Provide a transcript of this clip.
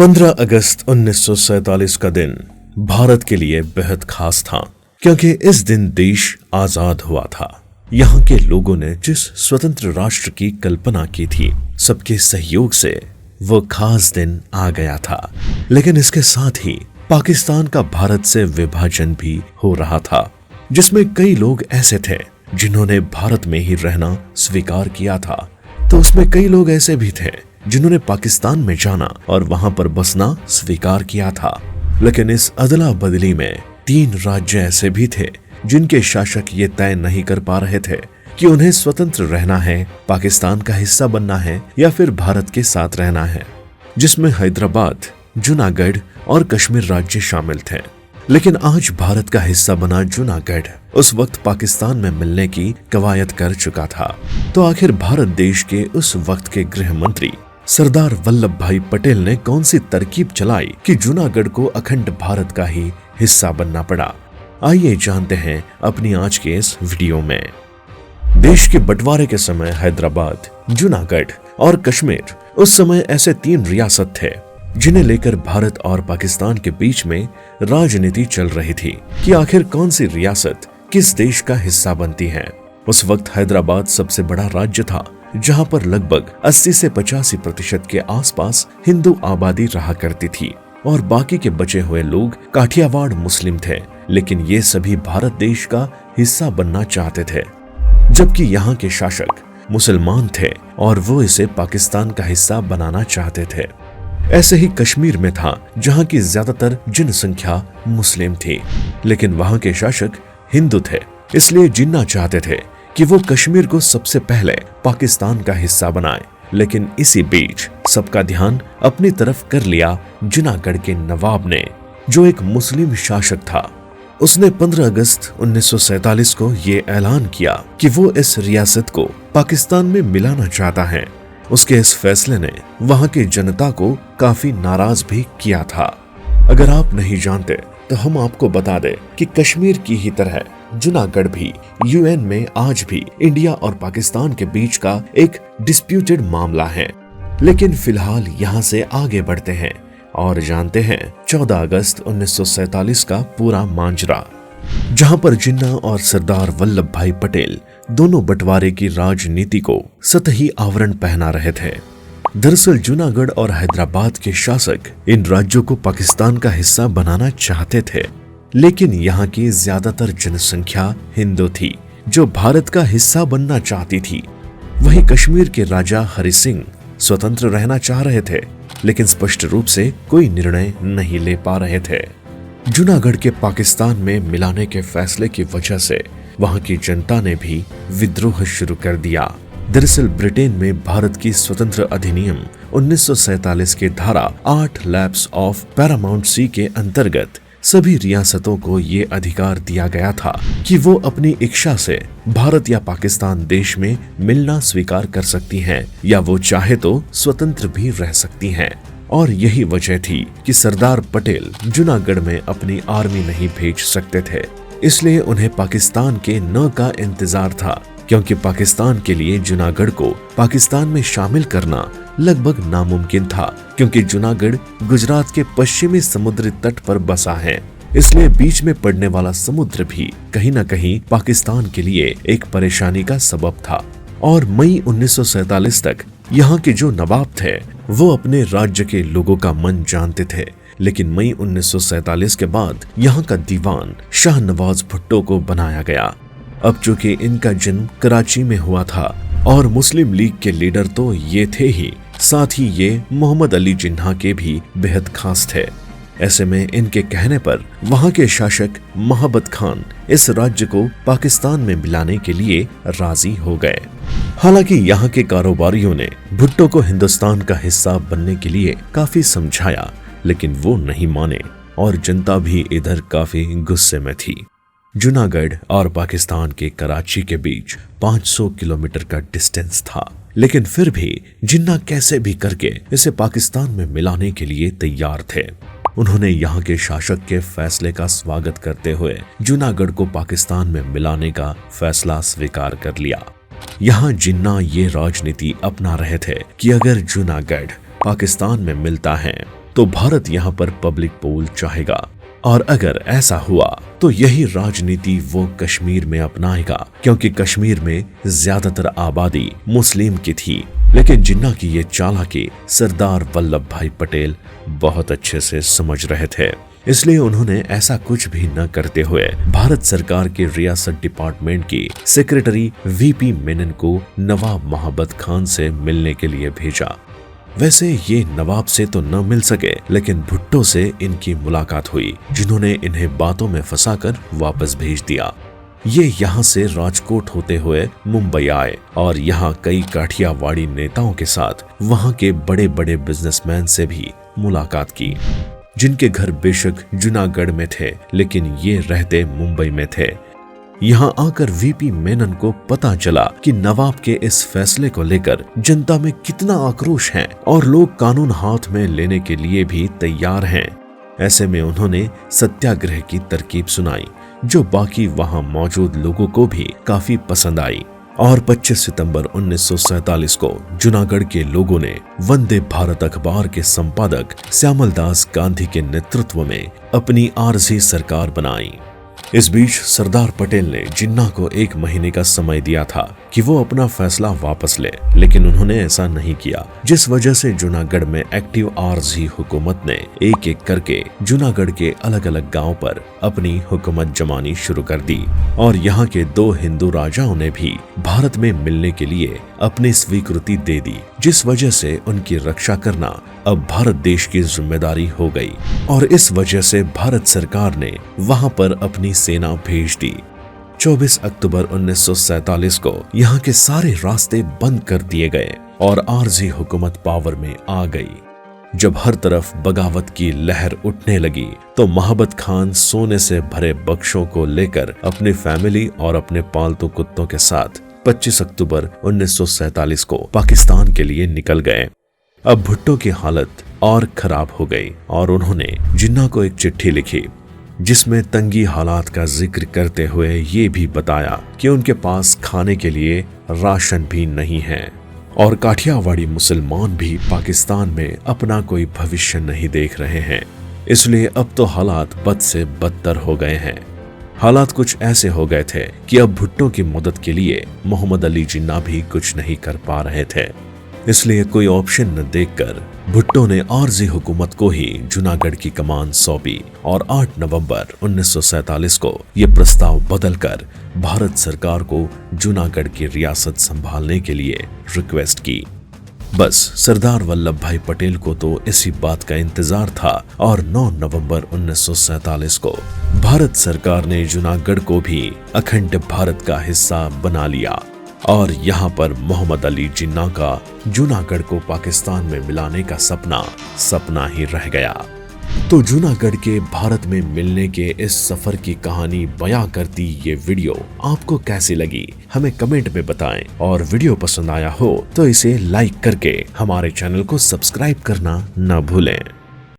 15 अगस्त 1947 का दिन भारत के लिए बेहद खास था, क्योंकि इस दिन देश आजाद हुआ था। यहाँ के लोगों ने जिस स्वतंत्र राष्ट्र की कल्पना की थी, सबके सहयोग से वो खास दिन आ गया था। लेकिन इसके साथ ही पाकिस्तान का भारत से विभाजन भी हो रहा था, जिसमें कई लोग ऐसे थे जिन्होंने भारत में ही रहना स्वीकार किया था, तो उसमें कई लोग ऐसे भी थे जिन्होंने पाकिस्तान में जाना और वहां पर बसना स्वीकार किया था। लेकिन इस अदला बदली में 3 राज्य ऐसे भी थे जिनके शासक ये तय नहीं कर पा रहे थे कि उन्हें स्वतंत्र रहना है, पाकिस्तान का हिस्सा बनना है या फिर भारत के साथ रहना है, जिसमें हैदराबाद, जूनागढ़ और कश्मीर राज्य शामिल थे। लेकिन आज भारत का हिस्सा बना जूनागढ़ उस वक्त पाकिस्तान में मिलने की कवायद कर चुका था। तो आखिर भारत देश के उस वक्त के गृह मंत्री सरदार वल्लभ भाई पटेल ने कौन सी तरकीब चलाई कि जूनागढ़ को अखंड भारत का ही हिस्सा बनना पड़ा? आइए जानते हैं अपनी आज के इस वीडियो में। देश के बंटवारे के समय हैदराबाद, जूनागढ़ और कश्मीर उस समय ऐसे 3 रियासत थे जिन्हें लेकर भारत और पाकिस्तान के बीच में राजनीति चल रही थी कि आखिर कौन सी रियासत किस देश का हिस्सा बनती है। उस वक्त हैदराबाद सबसे बड़ा राज्य था, जहां पर लगभग 80 से 85% के आसपास हिंदू आबादी रहा करती थी और बाकी के बचे हुए लोग काठियावाड़ मुस्लिम थे। लेकिन ये सभी भारत देश का हिस्सा बनना चाहते थे, जबकि यहाँ के शासक मुसलमान थे और वो इसे पाकिस्तान का हिस्सा बनाना चाहते थे। ऐसे ही कश्मीर में था, जहाँ की ज्यादातर जनसंख्या मुस्लिम थी, लेकिन वहाँ के शासक हिंदू थे, इसलिए जिन्ना चाहते थे कि वो कश्मीर को सबसे पहले पाकिस्तान का हिस्सा बनाए। लेकिन इसी बीच सबका ध्यान अपनी तरफ कर लिया जूनागढ़ के नवाब ने, जो एक मुस्लिम शासक था। उसने 15 अगस्त 1947 को ये ऐलान किया कि वो इस रियासत को पाकिस्तान में मिलाना चाहता है। उसके इस फैसले ने वहां की जनता को काफी नाराज भी किया था। अगर आप नहीं जानते तो हम आपको बता दें कि कश्मीर की ही तरह जूनागढ़ भी यूएन में आज भी इंडिया और पाकिस्तान के बीच का एक डिस्प्यूटेड मामला है। लेकिन फिलहाल यहाँ से आगे बढ़ते हैं और जानते हैं 14 अगस्त 1947 का पूरा मांजरा, जहां पर जिन्ना और सरदार वल्लभ भाई पटेल दोनों बंटवारे की राजनीति को सतही आवरण पहना रहे थे। दरअसल जूनागढ़ और हैदराबाद के शासक इन राज्यों को पाकिस्तान का हिस्सा बनाना चाहते थे, लेकिन यहाँ की ज्यादातर जनसंख्या हिंदू थी जो भारत का हिस्सा बनना चाहती थी। वहीं कश्मीर के राजा हरि सिंह स्वतंत्र रहना चाह रहे थे, लेकिन स्पष्ट रूप से कोई निर्णय नहीं ले पा रहे थे। जूनागढ़ के पाकिस्तान में मिलाने के फैसले की वजह से वहां की जनता ने भी विद्रोह शुरू कर दिया। दरअसल ब्रिटेन में भारत की स्वतंत्र अधिनियम 1947 के धारा 8 लैप्स ऑफ पैरामाउंट सी के अंतर्गत सभी रियासतों को ये अधिकार दिया गया था कि वो अपनी इच्छा से भारत या पाकिस्तान देश में मिलना स्वीकार कर सकती हैं, या वो चाहे तो स्वतंत्र भी रह सकती हैं। और यही वजह थी कि सरदार पटेल जूनागढ़ में अपनी आर्मी नहीं भेज सकते थे, इसलिए उन्हें पाकिस्तान के न का इंतजार था, क्योंकि पाकिस्तान के लिए जूनागढ़ को पाकिस्तान में शामिल करना लगभग नामुमकिन था, क्योंकि जूनागढ़ गुजरात के पश्चिमी समुद्री तट पर बसा है। इसलिए बीच में पड़ने वाला समुद्र भी कहीं न कहीं पाकिस्तान के लिए एक परेशानी का सबब था। और मई 1947 तक यहाँ के जो नवाब थे वो अपने राज्य के लोगों का मन जानते थे, लेकिन मई 1947 के बाद यहाँ का दीवान शाहनवाज भुट्टो को बनाया गया। अब चूंकि इनका जन्म कराची में हुआ था और मुस्लिम लीग के लीडर तो ये थे ही, साथ ही ये मोहम्मद अली जिन्ना के भी बेहद खास थे। ऐसे में इनके कहने पर वहां के शासक महाबत खान इस राज्य को पाकिस्तान में मिलाने के लिए राजी हो गए। हालांकि यहाँ के कारोबारियों ने भुट्टो को हिंदुस्तान का हिस्सा बनने के लिए काफी समझाया, लेकिन वो नहीं माने और जनता भी इधर काफी गुस्से में थी। जूनागढ़ और पाकिस्तान के कराची के बीच 500 किलोमीटर का डिस्टेंस था, लेकिन फिर भी जिन्ना कैसे भी करके इसे पाकिस्तान में मिलाने के लिए तैयार थे। उन्होंने यहाँ के शासक के फैसले का स्वागत करते हुए जूनागढ़ को पाकिस्तान में मिलाने का फैसला स्वीकार कर लिया। यहाँ जिन्ना ये राजनीति अपना रहे थे कि अगर जूनागढ़ पाकिस्तान में मिलता है तो भारत यहाँ पर पब्लिक पोल चाहेगा, और अगर ऐसा हुआ तो यही राजनीति वो कश्मीर में अपनाएगा, क्योंकि कश्मीर में ज्यादातर आबादी मुस्लिम की थी। लेकिन जिन्ना की ये चालाकी सरदार वल्लभ भाई पटेल बहुत अच्छे से समझ रहे थे, इसलिए उन्होंने ऐसा कुछ भी न करते हुए भारत सरकार के रियासत डिपार्टमेंट की सेक्रेटरी वीपी मेनन को नवाब मोहब्बत खान से मिलने के लिए भेजा। वैसे ये नवाब से तो न मिल सके, लेकिन भुट्टो से इनकी मुलाकात हुई, जिन्होंने इन्हें बातों में फंसाकर वापस भेज दिया। ये यहाँ से राजकोट होते हुए मुंबई आए और यहाँ कई काठियावाड़ी नेताओं के साथ वहाँ के बड़े बड़े बिजनेसमैन से भी मुलाकात की, जिनके घर बेशक जूनागढ़ में थे, लेकिन ये रहते मुंबई में थे। यहाँ आकर वीपी मेनन को पता चला कि नवाब के इस फैसले को लेकर जनता में कितना आक्रोश है और लोग कानून हाथ में लेने के लिए भी तैयार हैं। ऐसे में उन्होंने सत्याग्रह की तरकीब सुनाई, जो बाकी वहां मौजूद लोगों को भी काफी पसंद आई। और 25 सितंबर 1947 को जूनागढ़ के लोगों ने वंदे भारत अखबार के संपादक श्यामल दास गांधी के नेतृत्व में अपनी आरजी सरकार बनाई। इस बीच सरदार पटेल ने जिन्ना को 1 महीने का समय दिया था कि वो अपना फैसला वापस ले, लेकिन उन्होंने ऐसा नहीं किया, जिस वजह से जूनागढ़ में एक्टिव आरजी हुकूमत ने एक एक करके जूनागढ़ के अलग अलग गांव पर अपनी हुकूमत जमानी शुरू कर दी। और यहाँ के 2 हिंदू राजाओं ने भी भारत में मिलने के लिए अपनी स्वीकृति दे दी, जिस वजह से उनकी रक्षा करना अब भारत देश की जिम्मेदारी हो गई। और इस वजह से भारत सरकार ने वहां पर अपनी सेना भेज दी। 24 अक्टूबर 1947 को यहाँ के सारे रास्ते बंद कर दिए गए और आरजी हुकूमत पावर में आ गई। जब हर तरफ बगावत की लहर उठने लगी तो मोहब्बत खान सोने से भरे बक्सों को लेकर अपनी फैमिली और अपने पालतू कुत्तों के साथ 25 अक्टूबर 1947 को पाकिस्तान के लिए निकल गए। अब भुट्टो की हालत और खराब हो गई और उन्होंने जिन्ना को एक चिट्ठी लिखी, जिसमें तंगी हालात का जिक्र करते हुए ये भी बताया कि उनके पास खाने के लिए राशन भी नहीं है और काठियावाड़ी मुसलमान भी पाकिस्तान में अपना कोई भविष्य नहीं देख रहे हैं। इसलिए अब तो हालात बद से बदतर हो गए हैं। हालात कुछ ऐसे हो गए थे कि अब भुट्टो की मदद के लिए मोहम्मद अली जिन्ना भी कुछ नहीं कर पा रहे थे। इसलिए कोई ऑप्शन न देखकर भुट्टो ने आरजी हुकूमत को ही जूनागढ़ की कमान सौंपी और 8 नवंबर 1947 को यह प्रस्ताव बदलकर भारत सरकार को जूनागढ़ की रियासत संभालने के लिए रिक्वेस्ट की। बस सरदार वल्लभ भाई पटेल को तो इसी बात का इंतजार था और 9 नवंबर 1947 को भारत सरकार ने जूनागढ़ को भी अखंड भारत का हिस्सा बना लिया और यहाँ पर मोहम्मद अली जिन्ना का जूनागढ़ को पाकिस्तान में मिलाने का सपना ही रह गया। तो जूनागढ़ के भारत में मिलने के इस सफर की कहानी बयां करती ये वीडियो आपको कैसी लगी हमें कमेंट में बताएं और वीडियो पसंद आया हो तो इसे लाइक करके हमारे चैनल को सब्सक्राइब करना न भूलें।